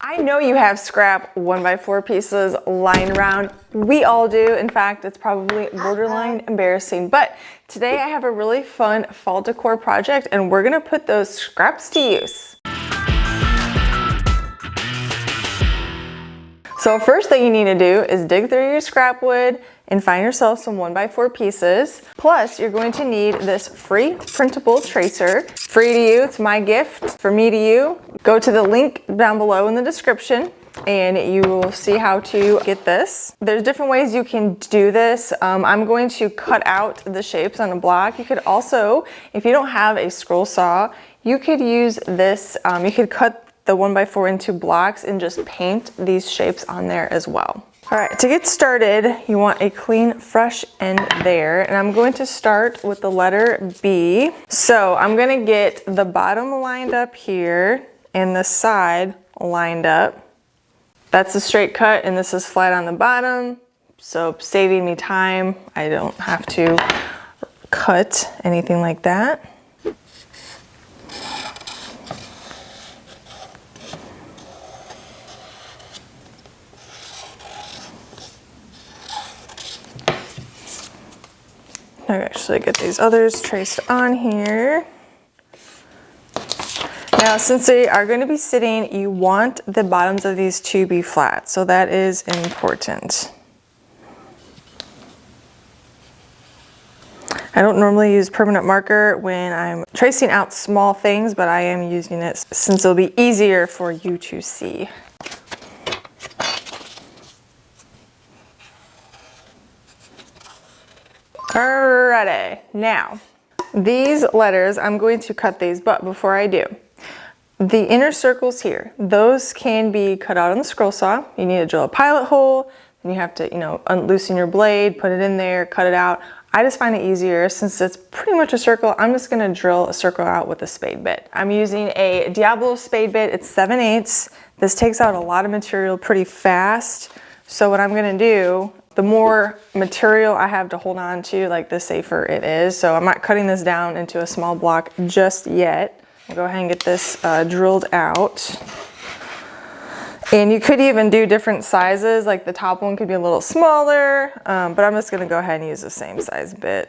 I know you have scrap 1x4 pieces lying around. We all do. In fact, it's probably borderline embarrassing. But today I have a really fun fall decor project and we're gonna put those scraps to use. So first thing you need to do is dig through your scrap wood and find yourself some 1x4 pieces. Plus, you're going to need this free printable tracer. Free to you, it's my gift for me to you. Go to the link down below in the description and you will see how to get this. There's different ways you can do this. I'm going to cut out the shapes on a block. You could also, if you don't have a scroll saw, you could use this, you could cut the 1x4 into blocks and just paint these shapes on there as well. All right, to get started, you want a clean, fresh end there. And I'm going to start with the letter B. So I'm gonna get the bottom lined up here and the side lined up. That's a straight cut and this is flat on the bottom. So saving me time, I don't have to cut anything like that. I actually get these others traced on here. Now, since they are going to be sitting, you want the bottoms of these to be flat, so that is important. I don't normally use permanent marker when I'm tracing out small things, but I am using it since it'll be easier for you to see. Alrighty, now these letters, I'm going to cut these, but before I do, the inner circles here, those can be cut out on the scroll saw. You need to drill a pilot hole, then you have to, unloosen your blade, put it in there, cut it out. I just find it easier since it's pretty much a circle. I'm just gonna drill a circle out with a spade bit. I'm using a Diablo spade bit, it's 7/8. This takes out a lot of material pretty fast. So what I'm gonna do, the more material I have to hold on to, like the safer it is. So I'm not cutting this down into a small block just yet. I'll go ahead and get this drilled out. And you could even do different sizes, like the top one could be a little smaller, but I'm just gonna go ahead and use the same size bit.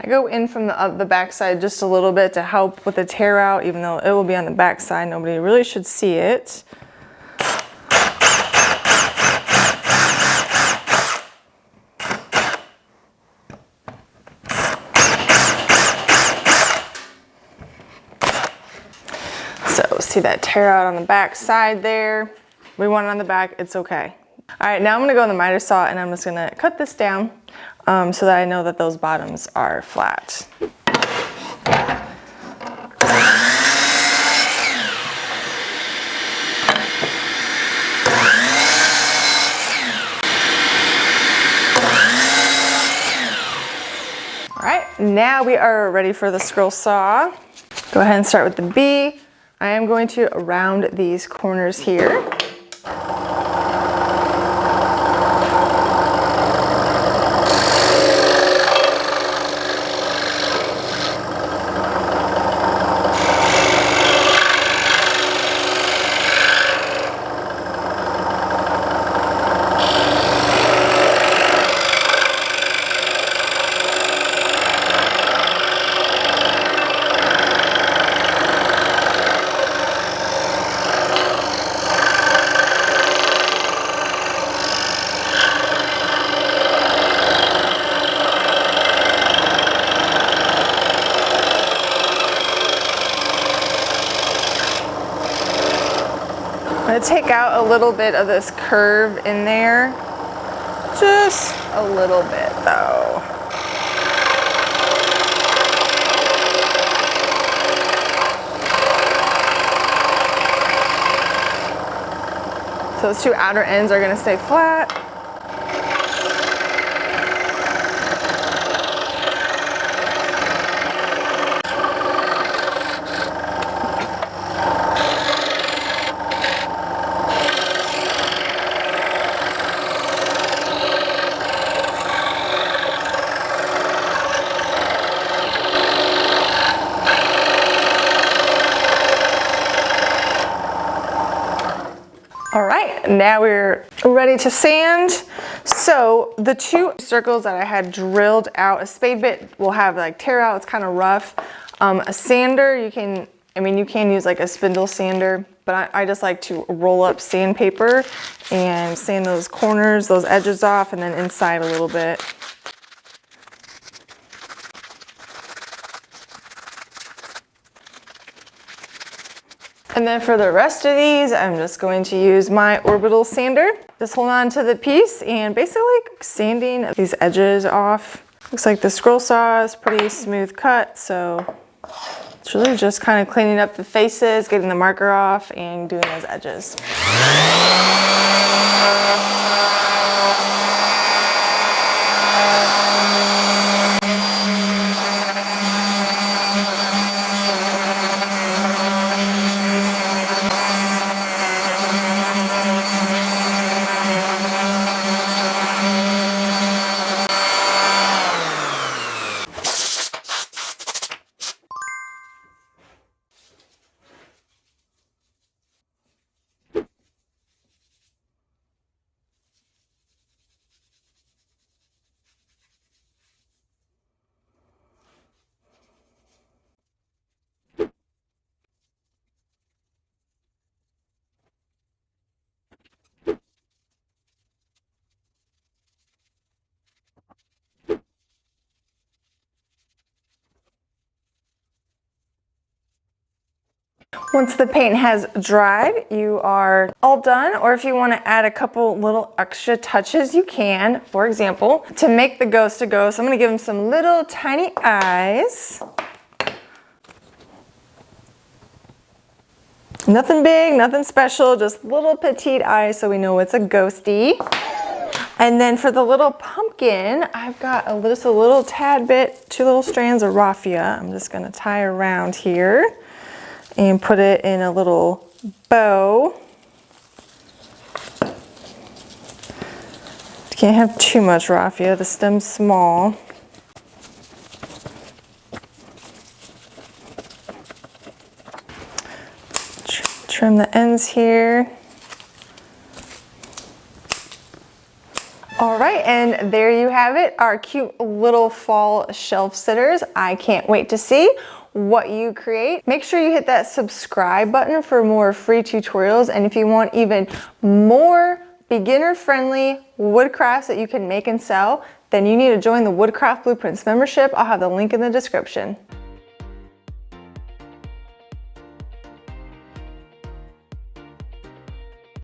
Go in from the back side just a little bit to help with the tear out, even though it will be on the back side. Nobody really should see it. So see that tear out on the back side there? We want it on the back, it's okay. All right, now I'm gonna go on the miter saw and I'm just gonna cut this down so that I know that those bottoms are flat. All right, now we are ready for the scroll saw. Go ahead and start with the B. I am going to round these corners here. I'm going to take out a little bit of this curve in there, just a little bit though. So those two outer ends are gonna stay flat. All right, now we're ready to sand. So the two circles that I had drilled out, a spade bit will have like tear out, it's kind of rough. A sander, you can use like a spindle sander, but I just like to roll up sandpaper and sand those corners, those edges off, and then inside a little bit. And then for the rest of these, I'm just going to use my orbital sander. Just hold on to the piece and basically sanding these edges off. Looks like the scroll saw is pretty smooth cut, so it's really just kind of cleaning up the faces, getting the marker off, and doing those edges. Once the paint has dried, you are all done, or if you want to add a couple little extra touches, you can. For example, to make the ghost a ghost, I'm going to give him some little tiny eyes. Nothing big, nothing special, just little petite eyes so we know it's a ghosty. And then for the little pumpkin, I've got just a little tad bit, 2 little strands of raffia. I'm just going to tie around here and put it in a little bow. You can't have too much raffia, the stem's small. Trim the ends here. All right, and there you have it, our cute little fall shelf sitters. I can't wait to see what you create. Make sure you hit that subscribe button for more free tutorials, and if you want even more beginner-friendly wood crafts that you can make and sell, then you need to join the Woodcraft Blueprints membership. I'll have the link in the description.